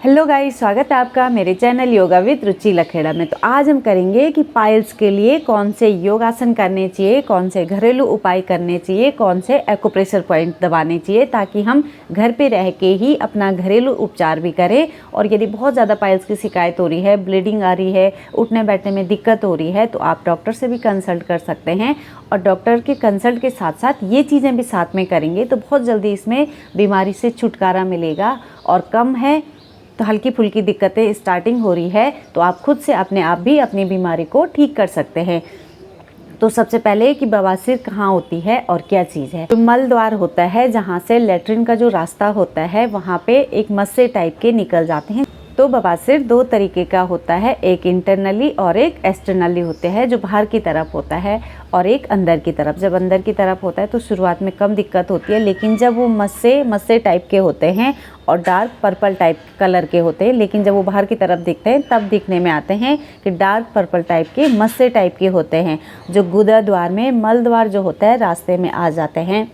Hello guys, स्वागत है आपका मेरे चैनल योगा विद रुचि लखेड़ा में। तो आज हम करेंगे कि पाइल्स के लिए कौन से योगासन करने चाहिए, कौन से घरेलू उपाय करने चाहिए, कौन से एक्यूप्रेशर पॉइंट दबाने चाहिए, ताकि हम घर पे रह के ही अपना घरेलू उपचार भी करें। और यदि बहुत ज़्यादा पाइल्स की शिकायत हो रही है, ब्लीडिंग आ रही है, उठने बैठने में दिक्कत हो रही है, तो आप डॉक्टर से भी कंसल्ट कर सकते हैं। और डॉक्टर के कंसल्ट के साथ साथ ये चीज़ें भी साथ में करेंगे तो बहुत जल्दी इसमें बीमारी से छुटकारा मिलेगा। और कम है तो हल्की फुल्की दिक्कतें स्टार्टिंग हो रही है तो आप खुद से अपने आप भी अपनी बीमारी को ठीक कर सकते हैं। तो सबसे पहले कि बवासीर कहाँ होती है और क्या चीज़ है। तो मल द्वार होता है, जहाँ से लेटरिन का जो रास्ता होता है वहाँ पे एक मस्से टाइप के निकल जाते हैं। तो बवासीर दो तरीके का होता है, एक इंटरनली और एक एक्सटर्नली होते हैं, जो बाहर की तरफ होता है, और एक अंदर की तरफ। जब अंदर की तरफ होता है तो शुरुआत में कम दिक्कत होती है, लेकिन जब वो मस्से टाइप के होते हैं और डार्क पर्पल टाइप कलर के होते हैं, लेकिन जब वो बाहर की तरफ दिखते हैं तब दिखने में आते हैं कि डार्क पर्पल टाइप के मस्से टाइप के होते हैं, जो गुदा द्वार में मल द्वार जो होता है रास्ते में आ जाते हैं।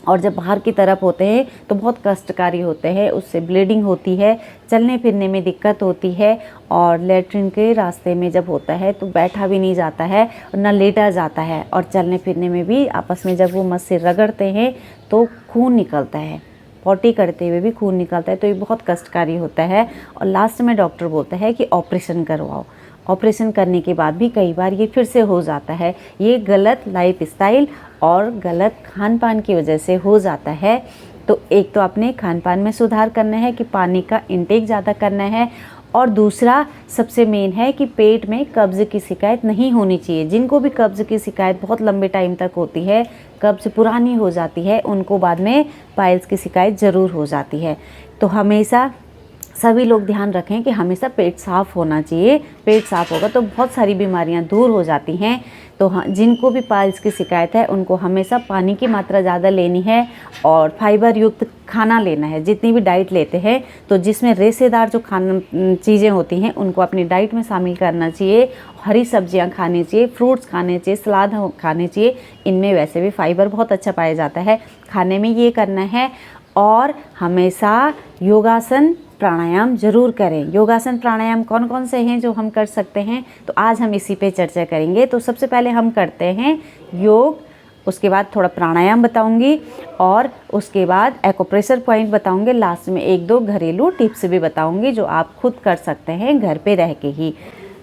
और जब बाहर की तरफ होते हैं तो बहुत कष्टकारी होते हैं, उससे ब्लीडिंग होती है, चलने फिरने में दिक्कत होती है, और लेटरिन के रास्ते में जब होता है तो बैठा भी नहीं जाता है और ना लेटा जाता है, और चलने फिरने में भी आपस में जब वो मस से रगड़ते हैं तो खून निकलता है, पॉटी करते हुए भी खून निकलता है, तो ये बहुत कष्टकारी होता है। और लास्ट में डॉक्टर बोलता है कि ऑपरेशन करवाओ। ऑपरेशन करने के बाद भी कई बार ये फिर से हो जाता है। ये गलत लाइफ स्टाइल और गलत खान पान की वजह से हो जाता है। तो एक तो अपने खान पान में सुधार करना है कि पानी का इंटेक ज़्यादा करना है, और दूसरा सबसे मेन है कि पेट में कब्ज़ की शिकायत नहीं होनी चाहिए। जिनको भी कब्ज़ की शिकायत बहुत लंबे टाइम तक होती है, कब्ज़ पुरानी हो जाती है, उनको बाद में पाइल्स की शिकायत ज़रूर हो जाती है। तो हमेशा सभी लोग ध्यान रखें कि हमेशा पेट साफ़ होना चाहिए। पेट साफ़ होगा तो बहुत सारी बीमारियां दूर हो जाती हैं। तो हाँ, जिनको भी पाइल्स की शिकायत है उनको हमेशा पानी की मात्रा ज़्यादा लेनी है और फाइबर युक्त खाना लेना है। जितनी भी डाइट लेते हैं तो जिसमें रेशेदार जो खाना चीज़ें होती हैं उनको अपनी डाइट में शामिल करना चाहिए। हरी सब्जियां खानी चाहिए, फ्रूट्स खाने चाहिए, सलाद खाने चाहिए। इनमें वैसे भी फाइबर बहुत अच्छा पाया जाता है, खाने में ये करना है। और हमेशा योगासन प्राणायाम जरूर करें। योगासन प्राणायाम कौन कौन से हैं जो हम कर सकते हैं, तो आज हम इसी पे चर्चा करेंगे। तो सबसे पहले हम करते हैं योग, उसके बाद थोड़ा प्राणायाम बताऊंगी, और उसके बाद एक्यूप्रेशर पॉइंट बताऊंगी, लास्ट में एक दो घरेलू टिप्स भी बताऊंगी जो आप खुद कर सकते हैं घर पे रह के ही।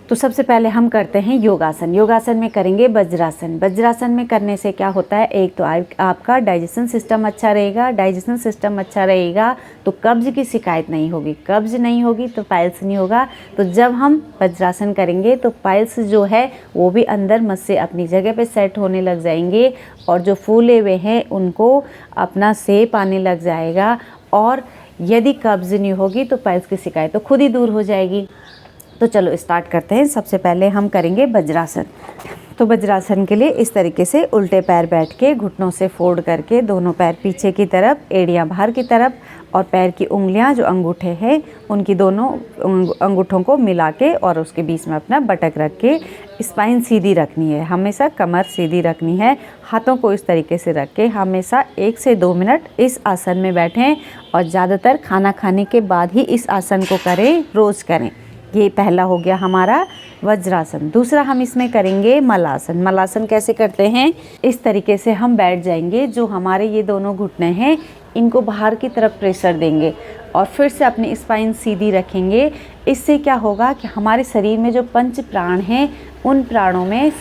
तो सबसे पहले हम करते हैं योगासन। योगासन में करेंगे वज्रासन। वज्रासन में करने से क्या होता है, एक तो आपका डाइजेशन सिस्टम अच्छा रहेगा। डाइजेशन सिस्टम अच्छा रहेगा तो कब्ज की शिकायत नहीं होगी, कब्ज नहीं होगी तो पाइल्स नहीं होगा। तो जब हम वज्रासन करेंगे तो पाइल्स जो है वो भी अंदर मस से अपनी जगह पे सेट होने लग जाएंगे, और जो फूले हुए हैं उनको अपना शेप आने लग जाएगा। और यदि कब्ज नहीं होगी तो पाइल्स की शिकायत तो खुद ही दूर हो जाएगी। तो चलो स्टार्ट करते हैं। सबसे पहले हम करेंगे वज्रासन। तो वज्रासन के लिए इस तरीके से उल्टे पैर बैठ के घुटनों से फोल्ड करके दोनों पैर पीछे की तरफ, एड़ियाँ बाहर की तरफ, और पैर की उंगलियां जो अंगूठे हैं उनकी दोनों अंगूठों को मिला के और उसके बीच में अपना बटक रख के स्पाइन सीधी रखनी है। हमेशा कमर सीधी रखनी है। हाथों को इस तरीके से रख के हमेशा 1 से 2 मिनट इस आसन में बैठें, और ज़्यादातर खाना खाने के बाद ही इस आसन को करें, रोज़ करें। ये पहला हो गया हमारा वज्रासन। दूसरा हम इसमें करेंगे मलासन। मलासन कैसे करते हैं, इस तरीके से हम बैठ जाएंगे। जो हमारे ये दोनों घुटने हैं इनको बाहर की तरफ प्रेशर देंगे और फिर से अपनी स्पाइन सीधी रखेंगे। इससे क्या होगा कि हमारे शरीर में जो पंच प्राण हैं उन प्राणों में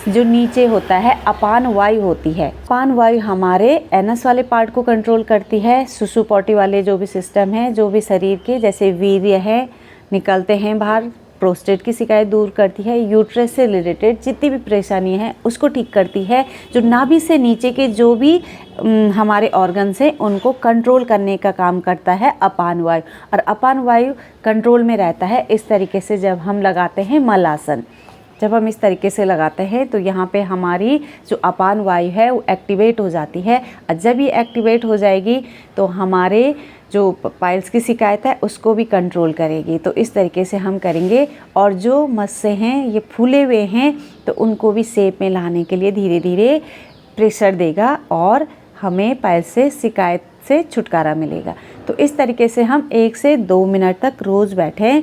जो नीचे होता है अपान वायु होती है। अपान वायु हमारे एनस वाले पार्ट को कंट्रोल करती है। सुसुपॉटी वाले जो भी सिस्टम है, जो भी शरीर के जैसे वीर्य है निकलते हैं बाहर, प्रोस्टेट की शिकायत दूर करती है। यूट्रस से रिलेटेड जितनी भी परेशानी है उसको ठीक करती है। जो नाभि से नीचे के जो भी हमारे ऑर्गन्स हैं उनको कंट्रोल करने का काम करता है अपान वायु, और अपान वायु कंट्रोल में रहता है इस तरीके से जब हम लगाते हैं मलासन। जब हम इस तरीके से लगाते हैं तो यहाँ पे हमारी जो अपान वायु है वो एक्टिवेट हो जाती है, और जब ये एक्टिवेट हो जाएगी तो हमारे जो पाइल्स की शिकायत है उसको भी कंट्रोल करेगी। तो इस तरीके से हम करेंगे, और जो मस्से हैं ये फूले हुए हैं तो उनको भी शेप में लाने के लिए धीरे धीरे प्रेशर देगा, और हमें पाइल्स से शिकायत से छुटकारा मिलेगा। तो इस तरीके से हम 1 से 2 मिनट तक रोज़ बैठें,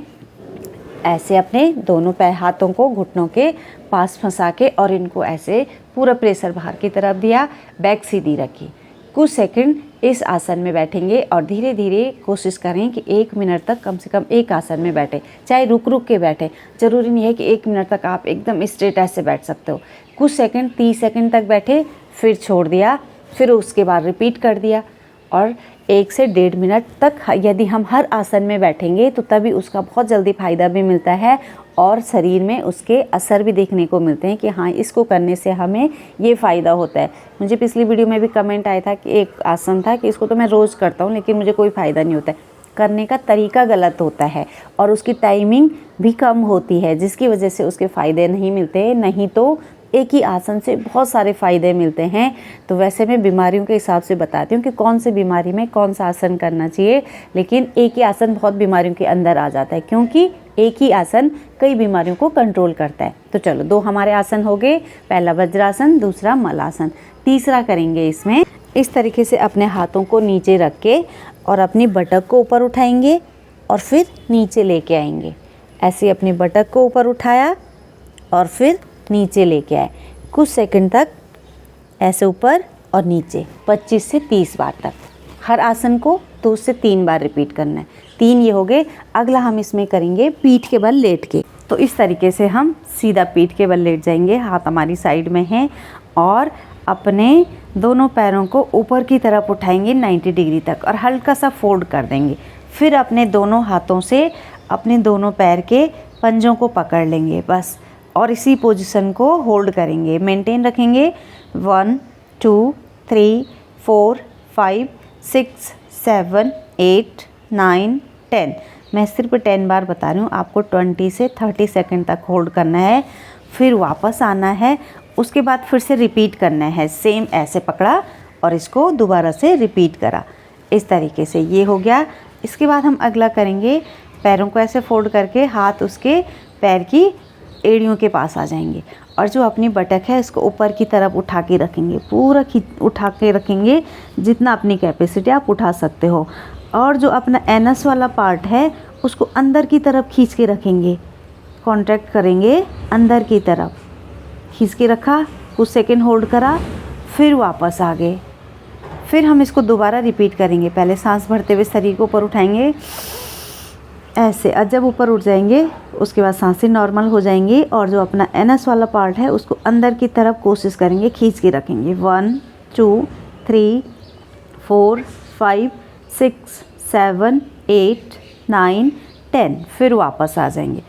ऐसे अपने दोनों पैर हाथों को घुटनों के पास फंसा के और इनको ऐसे पूरा प्रेशर बाहर की तरफ दिया, बैक सीधी रखी। कुछ सेकंड इस आसन में बैठेंगे और धीरे धीरे कोशिश करें कि 1 मिनट तक कम से कम एक आसन में बैठे, चाहे रुक रुक के बैठे। ज़रूरी नहीं है कि 1 मिनट तक आप एकदम स्ट्रेट ऐसे बैठ सकते हो। कुछ सेकंड 30 सेकंड तक बैठे, फिर छोड़ दिया, फिर उसके बाद रिपीट कर दिया। और 1 से 1.5 मिनट तक यदि हम हर आसन में बैठेंगे तो तभी उसका बहुत जल्दी फ़ायदा भी मिलता है और शरीर में उसके असर भी देखने को मिलते हैं कि हाँ, इसको करने से हमें ये फ़ायदा होता है। मुझे पिछली वीडियो में भी कमेंट आया था कि एक आसन था कि इसको तो मैं रोज़ करता हूँ लेकिन मुझे कोई फ़ायदा नहीं होता है। करने का तरीका गलत होता है और उसकी टाइमिंग भी कम होती है, जिसकी वजह से उसके फ़ायदे नहीं मिलते। नहीं तो एक ही आसन से बहुत सारे फ़ायदे मिलते हैं। तो वैसे मैं बीमारियों के हिसाब से बताती हूँ कि कौन सी बीमारी में कौन सा आसन करना चाहिए, लेकिन एक ही आसन बहुत बीमारियों के अंदर आ जाता है क्योंकि एक ही आसन कई बीमारियों को कंट्रोल करता है। तो चलो 2 हमारे आसन हो गए, पहला वज्रासन, दूसरा मलासन। तीसरा करेंगे इसमें इस तरीके से अपने हाथों को नीचे रख के और अपनी बटक को ऊपर उठाएंगे और फिर नीचे लेके आएंगे। ऐसे अपनी बटक को ऊपर उठाया और फिर नीचे लेके आए। कुछ सेकंड तक ऐसे ऊपर और नीचे 25 से 30 बार तक। हर आसन को 2 से 3 बार रिपीट करना है। 3 ये हो गए। अगला हम इसमें करेंगे पीठ के बल लेट के। तो इस तरीके से हम सीधा पीठ के बल लेट जाएंगे, हाथ हमारी साइड में हैं और अपने दोनों पैरों को ऊपर की तरफ उठाएंगे 90 डिग्री तक और हल्का सा फोल्ड कर देंगे। फिर अपने दोनों हाथों से अपने दोनों पैर के पंजों को पकड़ लेंगे बस, और इसी पोजीशन को होल्ड करेंगे, मेंटेन रखेंगे। 1 2 3 4 5 6 7 8 9 10। मैं सिर्फ 10 बार बता रही हूँ, आपको 20 से 30 सेकंड तक होल्ड करना है। फिर वापस आना है, उसके बाद फिर से रिपीट करना है। सेम ऐसे पकड़ा और इसको दोबारा से रिपीट करा। इस तरीके से ये हो गया। इसके बाद हम अगला करेंगे, पैरों को ऐसे फोल्ड करके हाथ उसके पैर की एड़ियों के पास आ जाएंगे और जो अपनी बटक है इसको ऊपर की तरफ उठा के रखेंगे, पूरा उठा के रखेंगे जितना अपनी कैपेसिटी आप उठा सकते हो। और जो अपना एनस वाला पार्ट है उसको अंदर की तरफ खींच के रखेंगे, कॉन्ट्रैक्ट करेंगे, अंदर की तरफ खींच के रखा, कुछ सेकंड होल्ड करा, फिर वापस आ गए। फिर हम इसको दोबारा रिपीट करेंगे। पहले सांस भरते हुए शरीर को ऊपर उठाएंगे ऐसे, और जब ऊपर उठ जाएंगे उसके बाद सांसें नॉर्मल हो जाएंगी और जो अपना एनस वाला पार्ट है उसको अंदर की तरफ कोशिश करेंगे, खींच के रखेंगे। 1 2 3 4 5 6 7 8 9 10। फिर वापस आ जाएंगे।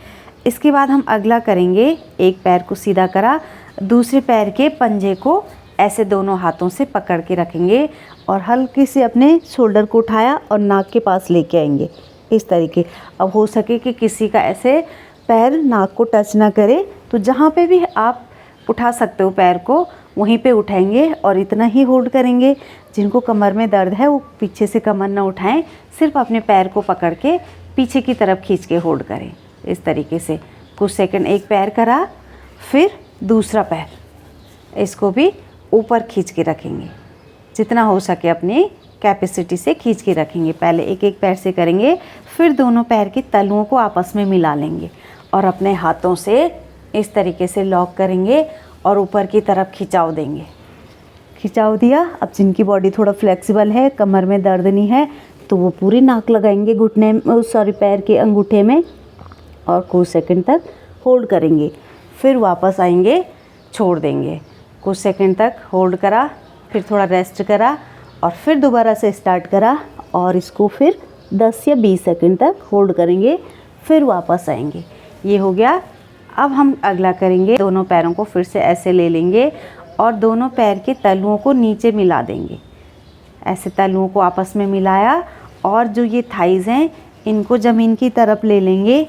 इसके बाद हम अगला करेंगे, एक पैर को सीधा करा, दूसरे पैर के पंजे को ऐसे दोनों हाथों से पकड़ के रखेंगे और हल्के से अपने शोल्डर को उठाया और नाक के पास लेके आएंगे इस तरीके। अब हो सके कि किसी का ऐसे पैर नाक को टच ना करे, तो जहाँ पे भी आप उठा सकते हो पैर को वहीं पे उठाएंगे और इतना ही होल्ड करेंगे। जिनको कमर में दर्द है वो पीछे से कमर ना उठाएं, सिर्फ अपने पैर को पकड़ के पीछे की तरफ खींच के होल्ड करें इस तरीके से। कुछ सेकंड एक पैर करा, फिर दूसरा पैर इसको भी ऊपर खींच के रखेंगे, जितना हो सके अपनी कैपेसिटी से खींच के रखेंगे। पहले एक एक पैर से करेंगे, फिर दोनों पैर के तलुओं को आपस में मिला लेंगे और अपने हाथों से इस तरीके से लॉक करेंगे और ऊपर की तरफ खिंचाव देंगे। खिंचाव दिया। अब जिनकी बॉडी थोड़ा फ्लेक्सिबल है, कमर में दर्द नहीं है, तो वो पूरी नाक लगाएंगे घुटने पैर के अंगूठे में और कुछ सेकंड तक होल्ड करेंगे। फिर वापस आएंगे, छोड़ देंगे। कुछ सेकंड तक होल्ड करा, फिर थोड़ा रेस्ट करा और फिर दोबारा से स्टार्ट करा और इसको फिर 10 या 20 सेकंड तक होल्ड करेंगे, फिर वापस आएंगे। ये हो गया। अब हम अगला करेंगे, दोनों पैरों को फिर से ऐसे ले लेंगे और दोनों पैर के तलुओं को नीचे मिला देंगे। ऐसे तलुओं को आपस में मिलाया और जो ये थाइज़ हैं इनको ज़मीन की तरफ ले लेंगे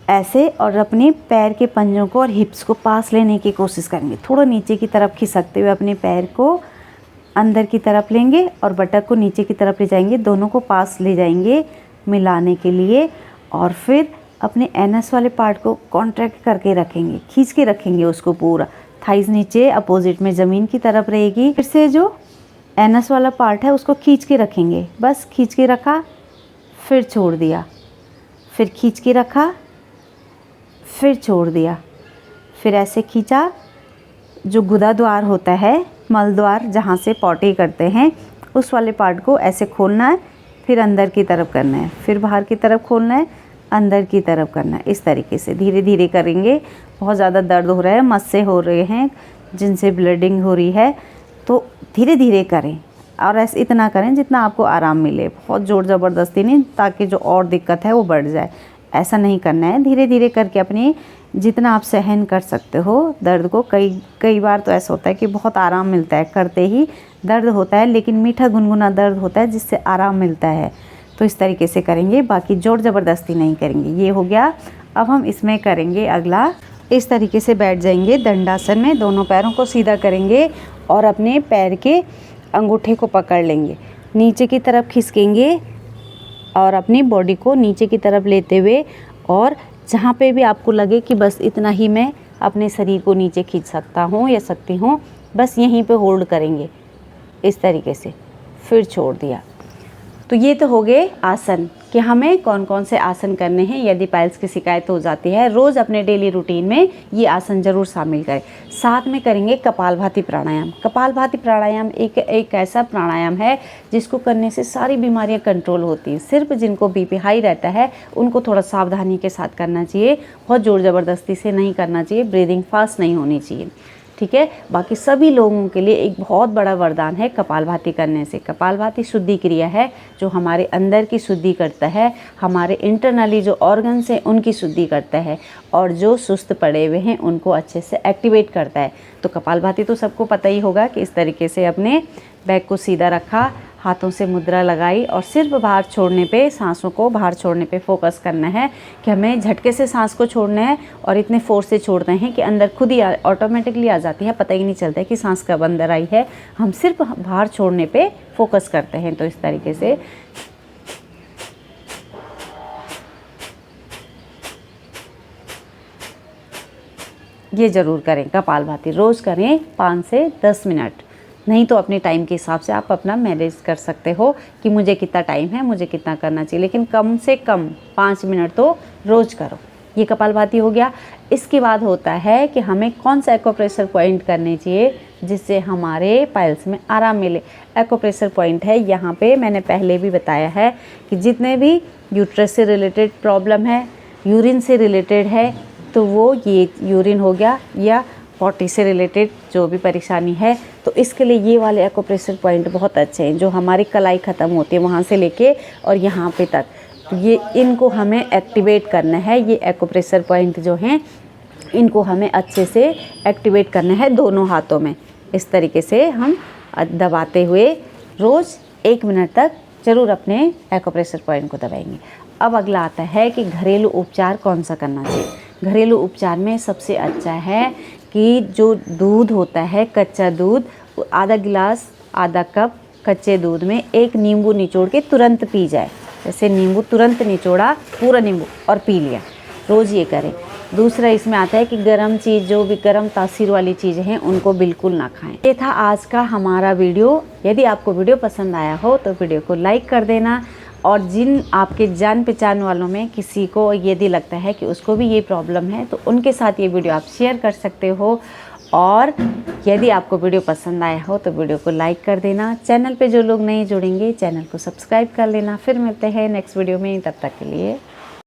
ऐसे, और अपने पैर के पंजों को और हिप्स को पास लेने की कोशिश करेंगे। थोड़ा नीचे की तरफ खिसकते हुए अपने पैर को अंदर की तरफ लेंगे और बटक को नीचे की तरफ ले जाएंगे। दोनों को पास ले जाएंगे मिलाने के लिए और फिर अपने एनएस वाले पार्ट को कॉन्ट्रैक्ट करके रखेंगे, खींच के रखेंगे उसको पूरा। थाइज़ नीचे अपोजिट में ज़मीन की तरफ रहेगी। फिर से जो एनस वाला पार्ट है उसको खींच के रखेंगे, बस खींच के रखा, फिर छोड़ दिया, फिर खींच के रखा, फिर छोड़ दिया, फिर ऐसे खींचा। जो गुदा द्वार होता है, मल द्वार जहाँ से पॉटी करते हैं, उस वाले पार्ट को ऐसे खोलना है, फिर अंदर की तरफ करना है, फिर बाहर की तरफ खोलना है, अंदर की तरफ करना है। इस तरीके से धीरे धीरे करेंगे। बहुत ज़्यादा दर्द हो रहा है, मस्से हो रहे हैं जिनसे ब्लीडिंग हो रही है, तो धीरे धीरे करें और ऐसे इतना करें जितना आपको आराम मिले। बहुत ज़ोर ज़बरदस्ती नहीं, ताकि जो और दिक्कत है वो बढ़ जाए। ऐसा नहीं करना है, धीरे धीरे करके अपनी जितना आप सहन कर सकते हो दर्द को। कई बार तो ऐसा होता है कि बहुत आराम मिलता है, करते ही दर्द होता है, लेकिन मीठा गुनगुना दर्द होता है जिससे आराम मिलता है। तो इस तरीके से करेंगे, बाकी ज़ोर ज़बरदस्ती नहीं करेंगे। ये हो गया। अब हम इसमें करेंगे अगला, इस तरीके से बैठ जाएंगे दंडासन में। दोनों पैरों को सीधा करेंगे और अपने पैर के अंगूठे को पकड़ लेंगे, नीचे की तरफ खिसकेंगे और अपनी बॉडी को नीचे की तरफ लेते हुए, और जहाँ पे भी आपको लगे कि बस इतना ही मैं अपने शरीर को नीचे खींच सकता हूँ या सकती हूँ, बस यहीं पे होल्ड करेंगे इस तरीके से, फिर छोड़ दिया। तो ये तो हो गए आसन कि हमें कौन कौन से आसन करने हैं यदि पाइल्स की शिकायत हो जाती है। रोज़ अपने डेली रूटीन में ये आसन ज़रूर शामिल करें। साथ में करेंगे कपालभाति प्राणायाम। कपालभाति प्राणायाम एक ऐसा प्राणायाम है जिसको करने से सारी बीमारियां कंट्रोल होती हैं। सिर्फ जिनको बीपी हाई रहता है उनको थोड़ा सावधानी के साथ करना चाहिए, बहुत ज़ोर ज़बरदस्ती से नहीं करना चाहिए, ब्रीदिंग फास्ट नहीं होनी चाहिए, ठीक है। बाकी सभी लोगों के लिए एक बहुत बड़ा वरदान है कपालभाति करने से। कपालभाति शुद्धि क्रिया है जो हमारे अंदर की शुद्धि करता है, हमारे इंटरनली जो ऑर्गन्स हैं उनकी शुद्धि करता है, और जो सुस्त पड़े हुए हैं उनको अच्छे से एक्टिवेट करता है। तो कपालभाति तो सबको पता ही होगा कि इस तरीके से अपने बैक को सीधा रखा, हाथों से मुद्रा लगाई और सिर्फ बाहर छोड़ने पे, सांसों को बाहर छोड़ने पे फोकस करना है कि हमें झटके से सांस को छोड़ना है और इतने फोर्स से छोड़ते हैं कि अंदर खुद ही ऑटोमेटिकली आ जाती है, पता ही नहीं चलता है कि सांस कब अंदर आई है। हम सिर्फ बाहर छोड़ने पे फोकस करते हैं। तो इस तरीके से ये ज़रूर करें, कपालभाति रोज़ करें 5 से 10 मिनट। नहीं तो अपने टाइम के हिसाब से आप अपना मैनेज कर सकते हो कि मुझे कितना टाइम है, मुझे कितना करना चाहिए, लेकिन कम से कम 5 मिनट तो रोज़ करो। ये कपालभाति हो गया। इसके बाद होता है कि हमें कौन सा एक्यूप्रेशर पॉइंट करने चाहिए जिससे हमारे पाइल्स में आराम मिले। एक्यूप्रेशर पॉइंट है, यहाँ पे मैंने पहले भी बताया है कि जितने भी यूट्रस से रिलेटेड प्रॉब्लम है, यूरिन से रिलेटेड है, तो वो ये यूरिन हो गया, या पॉटी से रिलेटेड जो भी परेशानी है, तो इसके लिए ये वाले एक्यूप्रेशर पॉइंट बहुत अच्छे हैं। जो हमारी कलाई ख़त्म होती है वहाँ से लेके और यहाँ पे तक, तो ये इनको हमें एक्टिवेट करना है। ये एक्यूप्रेशर पॉइंट जो हैं इनको हमें अच्छे से एक्टिवेट करना है दोनों हाथों में। इस तरीके से हम दबाते हुए रोज़ 1 मिनट तक ज़रूर अपने एक्यूप्रेशर पॉइंट को दबाएंगे। अब अगला आता है कि घरेलू उपचार कौन सा करना चाहिए। घरेलू उपचार में सबसे अच्छा है कि जो दूध होता है, कच्चा दूध, आधा गिलास आधा कप कच्चे दूध में 1 नींबू निचोड़ के तुरंत पी जाए। जैसे नींबू तुरंत निचोड़ा, पूरा नींबू और पी लिया, रोज़ ये करें। दूसरा इसमें आता है कि गर्म चीज़, जो भी गर्म तासीर वाली चीज़ें हैं उनको बिल्कुल ना खाएं। ये था आज का हमारा वीडियो। यदि आपको वीडियो पसंद आया हो तो वीडियो को लाइक कर देना, और जिन आपके जान पहचान वालों में किसी को यदि लगता है कि उसको भी ये प्रॉब्लम है तो उनके साथ ये वीडियो आप शेयर कर सकते हो। और यदि आपको वीडियो पसंद आया हो तो वीडियो को लाइक कर देना। चैनल पे जो लोग नहीं जुड़ेंगे चैनल को सब्सक्राइब कर लेना। फिर मिलते हैं नेक्स्ट वीडियो में, तब तक के लिए